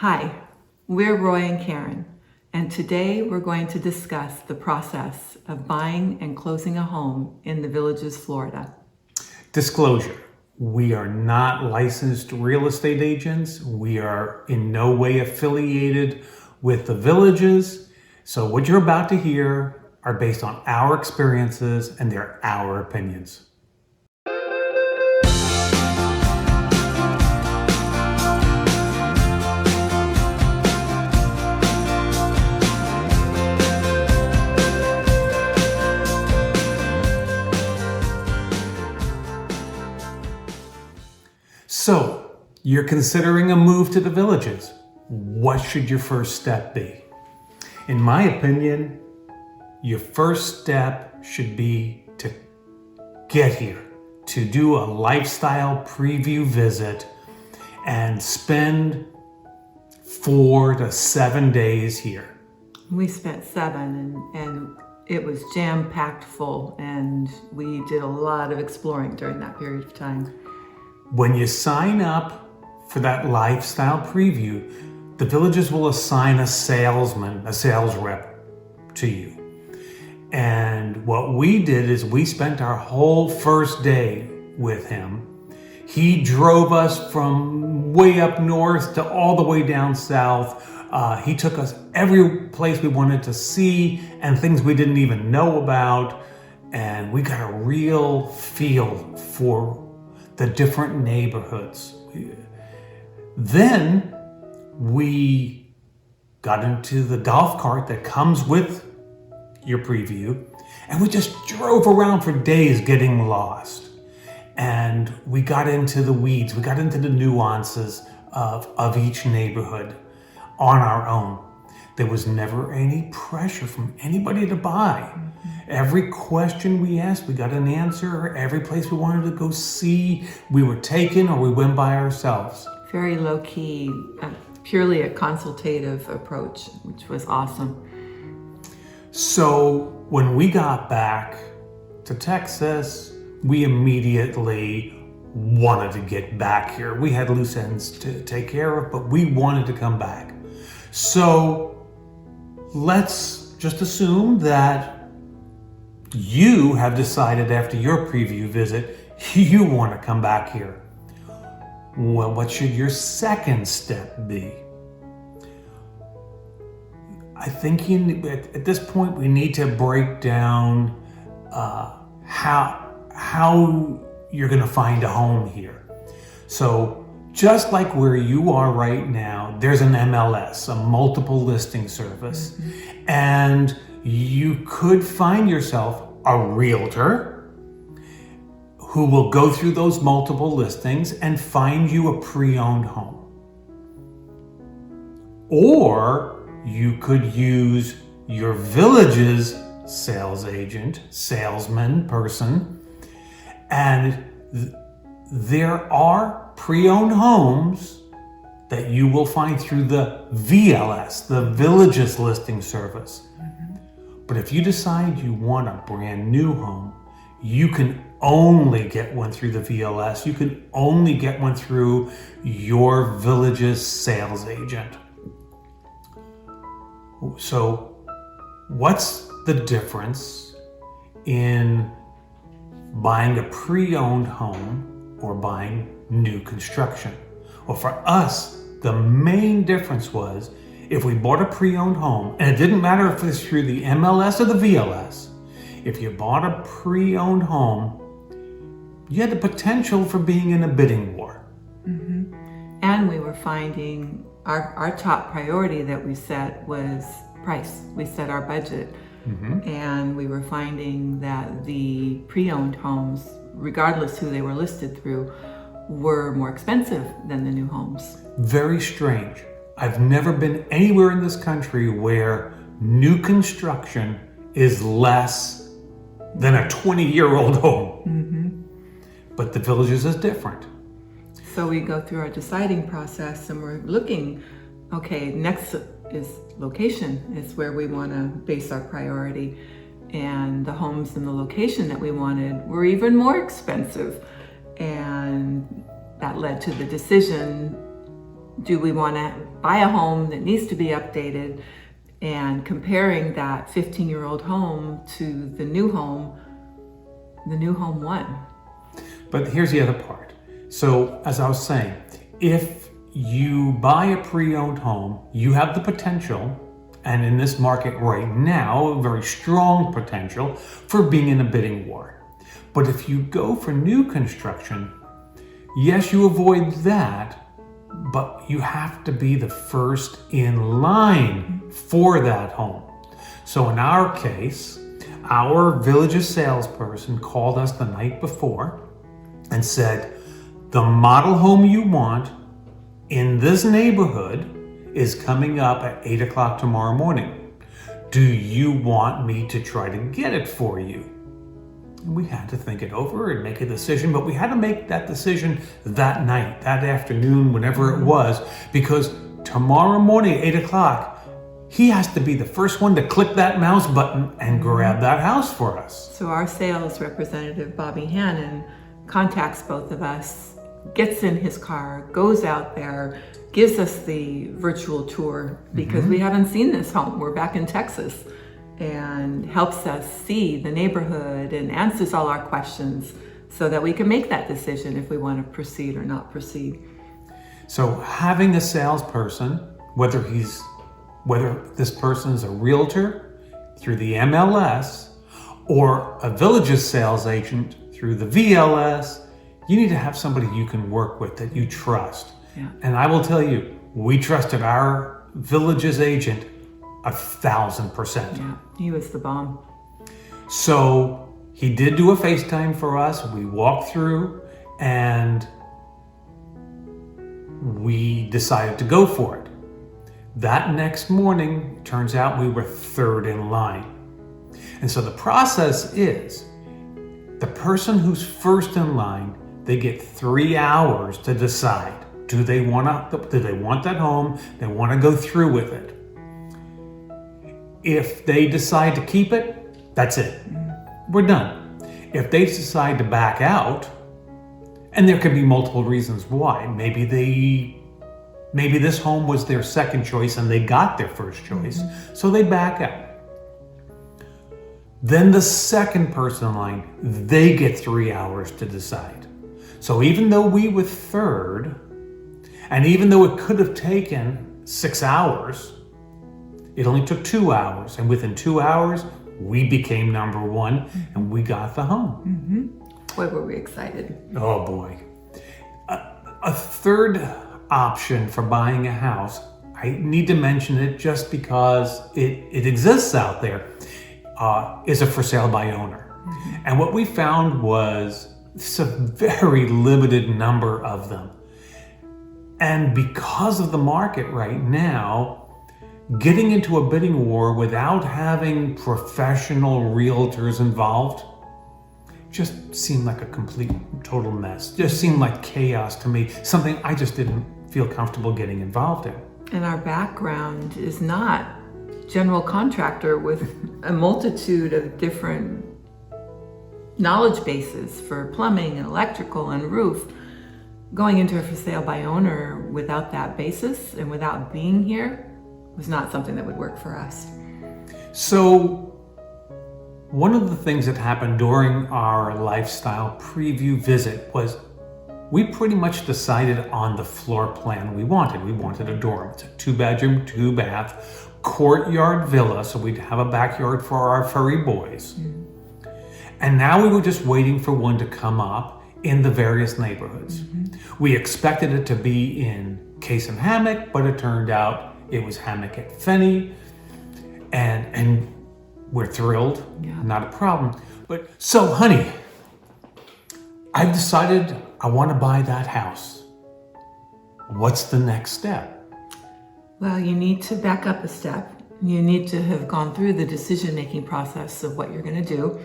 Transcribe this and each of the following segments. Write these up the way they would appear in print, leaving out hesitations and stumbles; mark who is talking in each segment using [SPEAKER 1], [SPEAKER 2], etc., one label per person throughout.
[SPEAKER 1] Hi, we're Roy and Karen, and today we're going to discuss the process of buying and closing a home in the Villages, Florida.
[SPEAKER 2] Disclosure, we are not licensed real estate agents. We are in no way affiliated with the Villages. So what you're about to hear are based on our experiences and they're our opinions. So, you're considering a move to the Villages. What should your first step be? In my opinion, your first step should be to get here, to do a lifestyle preview visit and spend 4 to 7 days here.
[SPEAKER 1] We spent 7 and it was jam-packed full, and we did a lot of exploring during that period of time.
[SPEAKER 2] When you sign up for that lifestyle preview, the Villages will assign a salesman, a sales rep to you. And what we did is we spent our whole first day with him. He drove us from way up north to all the way down south. He took us every place we wanted to see and things we didn't even know about. And we got a real feel for the different neighborhoods. Then we got into the golf cart that comes with your preview, and we just drove around for days getting lost. And we got into the weeds, we got into the nuances of each neighborhood on our own. There was never any pressure from anybody to buy. Every question we asked, we got an answer. Every place we wanted to go see, we were taken or we went by ourselves.
[SPEAKER 1] Very low-key, purely a consultative approach, which was awesome.
[SPEAKER 2] So when we got back to Texas, we immediately wanted to get back here. We had loose ends to take care of, but we wanted to come back. So let's just assume that you have decided after your preview visit, you want to come back here. Well, what should your second step be? I think at this point we need to break down how you're going to find a home here. So just like where you are right now, there's an MLS, a multiple listing service, and you could find yourself a realtor who will go through those multiple listings and find you a pre-owned home. Or you could use your Village's sales agent, salesman, person, and there are pre-owned homes that you will find through the VLS, the Villages listing service. But if you decide you want a brand new home, you can only get one through the VLS. You can only get one through your Villages sales agent. So what's the difference in buying a pre-owned home or buying new construction? Well, for us, the main difference was if we bought a pre-owned home, and it didn't matter if it's through the MLS or the VLS, if you bought a pre-owned home, you had the potential for being in a bidding war.
[SPEAKER 1] And we were finding our top priority that we set was price. We set our budget. And we were finding that the pre-owned homes, regardless who they were listed through, were more expensive than the new homes.
[SPEAKER 2] Very strange. I've never been anywhere in this country where new construction is less than a 20-year-old home. But the Villages is different.
[SPEAKER 1] So we go through our deciding process and we're looking, okay, next is location is where we want to base our priority. And the homes in the location that we wanted were even more expensive. And that led to the decision do we want to buy a home that needs to be updated, and comparing that 15-year-old home to the new home won.
[SPEAKER 2] But here's the other part. So, as I was saying, if you buy a pre-owned home, you have the potential, and in this market right now, a very strong potential for being in a bidding war. But if you go for new construction, yes, you avoid that, but you have to be the first in line for that home. So in our case, our Villages salesperson called us the night before and said, the model home you want in this neighborhood is coming up at 8 o'clock tomorrow morning. Do you want me to try to get it for you? And we had to think it over and make a decision, but we had to make that decision that night, that afternoon, whenever it was, because tomorrow morning at 8 o'clock, he has to be the first one to click that mouse button and grab that house for us.
[SPEAKER 1] So our sales representative, Bobby Hannon, contacts both of us, gets in his car, goes out there, gives us the virtual tour because we haven't seen this home. We're back in Texas, and helps us see the neighborhood and answers all our questions so that we can make that decision if we want to proceed or not proceed.
[SPEAKER 2] So having a salesperson, whether this person is a realtor through the MLS or a Villages sales agent through the VLS, you need to have somebody you can work with that you trust.
[SPEAKER 1] Yeah.
[SPEAKER 2] And I will tell you, we trusted our Villages agent 1,000%.
[SPEAKER 1] Yeah, he was the bomb.
[SPEAKER 2] So he did do a FaceTime for us. We walked through and we decided to go for it. That next morning, turns out we were third in line. And so the process is, the person who's first in line, they get 3 hours to decide. Do they want that home? They want to go through with it. If they decide to keep it, that's it. We're done. If they decide to back out, and there could be multiple reasons why. Maybe this home was their second choice and they got their first choice, so they back out. Then the second person in line, they get 3 hours to decide. So even though we were third, and even though it could have taken 6 hours, it only took 2 hours. And within 2 hours, we became number one and we got the home.
[SPEAKER 1] Boy, were we excited.
[SPEAKER 2] Oh boy. A third option for buying a house, I need to mention it just because it exists out there, is a for sale by owner. And what we found was it's a very limited number of them. And because of the market right now, getting into a bidding war without having professional realtors involved just seemed like a complete, total mess. Just seemed like chaos to me, something I just didn't feel comfortable getting involved in.
[SPEAKER 1] And our background is not general contractor with a multitude of different knowledge bases for plumbing and electrical and roof. Going into a for sale by owner without that basis and without being here was not something that would work for us.
[SPEAKER 2] So one of the things that happened during our lifestyle preview visit was we pretty much decided on the floor plan we wanted. We wanted a dorm. It's a 2-bedroom, 2-bath, courtyard villa, so we'd have a backyard for our furry boys. And now we were just waiting for one to come up in the various neighborhoods. We expected it to be in Case and Hammock, but it turned out it was Hammock at Fenny, and we're thrilled, not a problem. But so, honey, I've decided I want to buy that house. What's the next step?
[SPEAKER 1] Well, you need to back up a step. You need to have gone through the decision-making process of what you're going to do.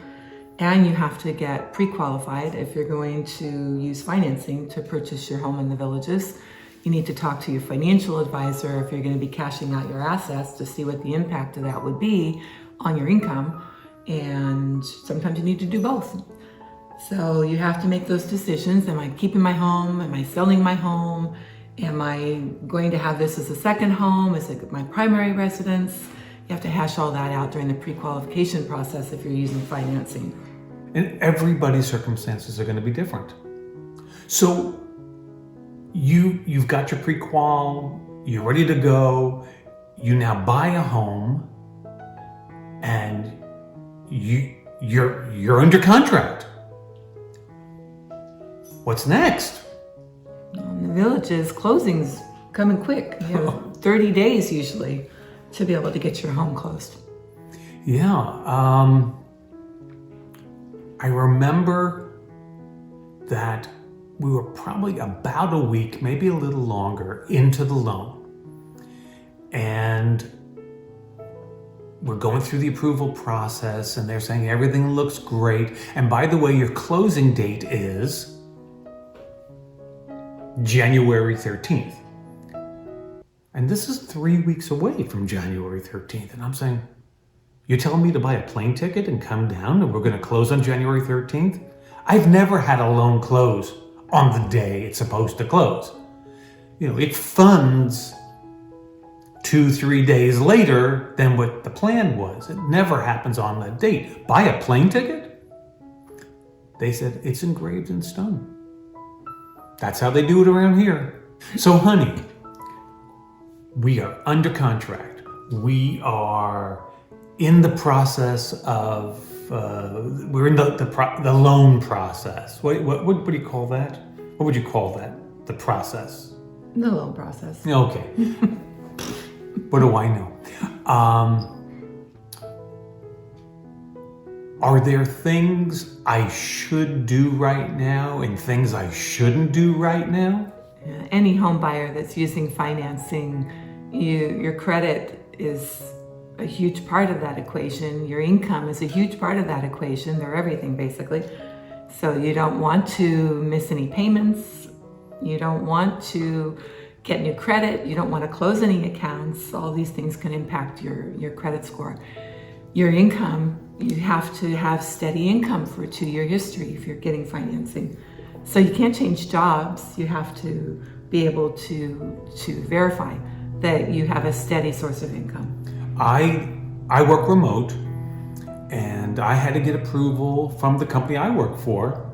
[SPEAKER 1] And you have to get pre-qualified if you're going to use financing to purchase your home in the Villages. You need to talk to your financial advisor if you're going to be cashing out your assets to see what the impact of that would be on your income. And sometimes you need to do both. So you have to make those decisions. Am I keeping my home? Am I selling my home? Am I going to have this as a second home? Is it my primary residence? You have to hash all that out during the pre-qualification process if you're using financing.
[SPEAKER 2] And everybody's circumstances are going to be different. So you've got your pre-qual, you're ready to go, you now buy a home, and you're under contract. What's next?
[SPEAKER 1] In the Villages, closings coming quick. You have 30 days usually to be able to get your home closed.
[SPEAKER 2] Yeah, I remember that we were probably about a week, maybe a little longer, into the loan. And we're going through the approval process, and they're saying everything looks great. And by the way, your closing date is January 13th. And this is 3 weeks away from January 13th. And I'm saying, you're telling me to buy a plane ticket and come down and we're going to close on January 13th? I've never had a loan close on the day it's supposed to close. You know, it funds 2-3 days later than what the plan was. It never happens on that date. Buy a plane ticket? They said, it's engraved in stone. That's how they do it around here. So honey, we are under contract. We are in the process of, we're in the loan process. What do you call that? What would you call that? The process?
[SPEAKER 1] The loan process.
[SPEAKER 2] Okay. What do I know? Are there things I should do right now and things I shouldn't do right now?
[SPEAKER 1] Any home buyer that's using financing, your credit is a huge part of that equation. Your income is a huge part of that equation. They're everything basically. So you don't want to miss any payments. You don't want to get new credit. You don't want to close any accounts. All these things can impact your credit score. Your income, you have to have steady income for a 2-year history if you're getting financing. So you can't change jobs. You have to be able to verify that you have a steady source of income.
[SPEAKER 2] I work remote, and I had to get approval from the company I work for,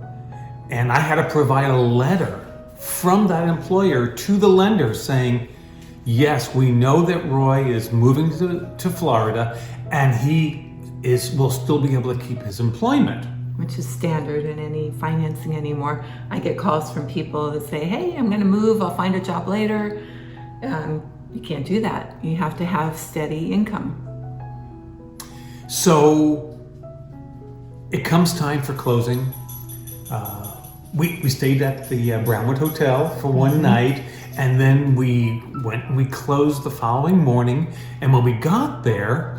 [SPEAKER 2] and I had to provide a letter from that employer to the lender saying, yes, we know that Roy is moving to Florida, and he will still be able to keep his employment.
[SPEAKER 1] Which is standard in any financing anymore. I get calls from people that say, hey, I'm gonna move, I'll find a job later. You can't do that. You have to have steady income.
[SPEAKER 2] So it comes time for closing. We stayed at the Brownwood Hotel for one night, and then we went and we closed the following morning. And when we got there,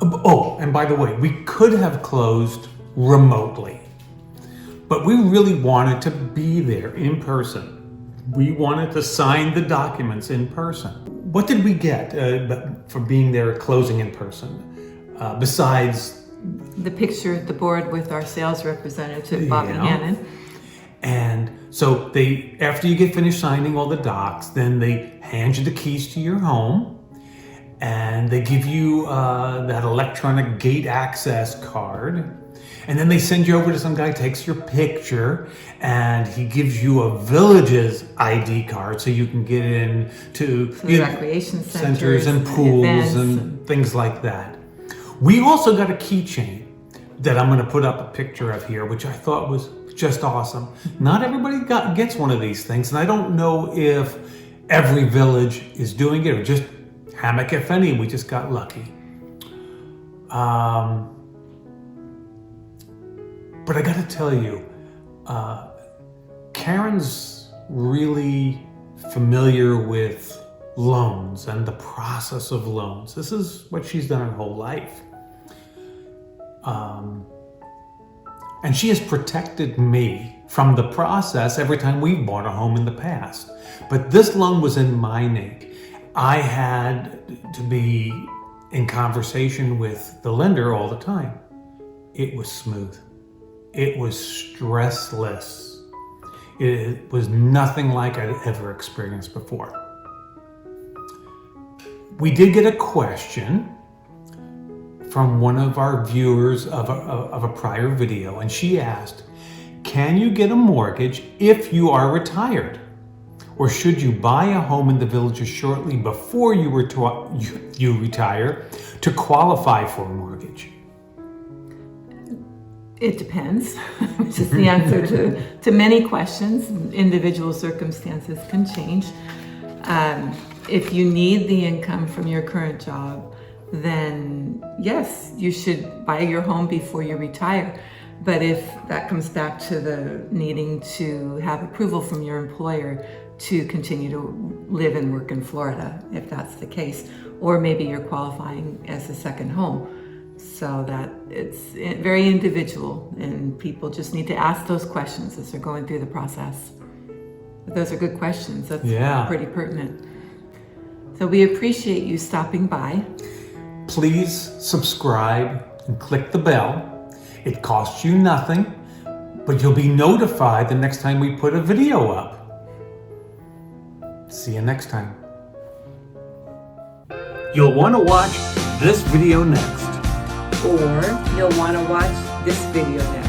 [SPEAKER 2] oh, and by the way, we could have closed remotely, but we really wanted to be there in person. We wanted to sign the documents in person. What did we get for being there closing in person, besides
[SPEAKER 1] the picture at the board with our sales representative, Bobby Hannon?
[SPEAKER 2] And so after you get finished signing all the docs, then they hand you the keys to your home, and they give you that electronic gate access card. And then they send you over to some guy, takes your picture, and he gives you a Villages ID card so you can get in to
[SPEAKER 1] recreation centers
[SPEAKER 2] and pools and things like that. We also got a keychain that I'm going to put up a picture of here, which I thought was just awesome. Not everybody gets one of these things, and I don't know if every village is doing it or just Hammock, if any. We just got lucky. But I got to tell you, Karen's really familiar with loans and the process of loans. This is what she's done her whole life. And she has protected me from the process every time we've bought a home in the past. But this loan was in my name. I had to be in conversation with the lender all the time. It was smooth. It was stressless. It was nothing like I'd ever experienced before. We did get a question from one of our viewers of a prior video, and she asked, can you get a mortgage if you are retired? Or should you buy a home in the Villages shortly before you retire to qualify for a mortgage?
[SPEAKER 1] It depends, which is the answer to many questions. Individual circumstances can change. If you need the income from your current job, then yes, you should buy your home before you retire. But if that comes back to the needing to have approval from your employer to continue to live and work in Florida, if that's the case, or maybe you're qualifying as a second home. So that it's very individual, and people just need to ask those questions as they're going through the process. But those are good questions. That's pretty pertinent. So we appreciate you stopping by.
[SPEAKER 2] Please subscribe and click the bell. It costs you nothing, but you'll be notified the next time we put a video up. See you next time. You'll want to watch this video next.
[SPEAKER 1] Or you'll want to watch this video next.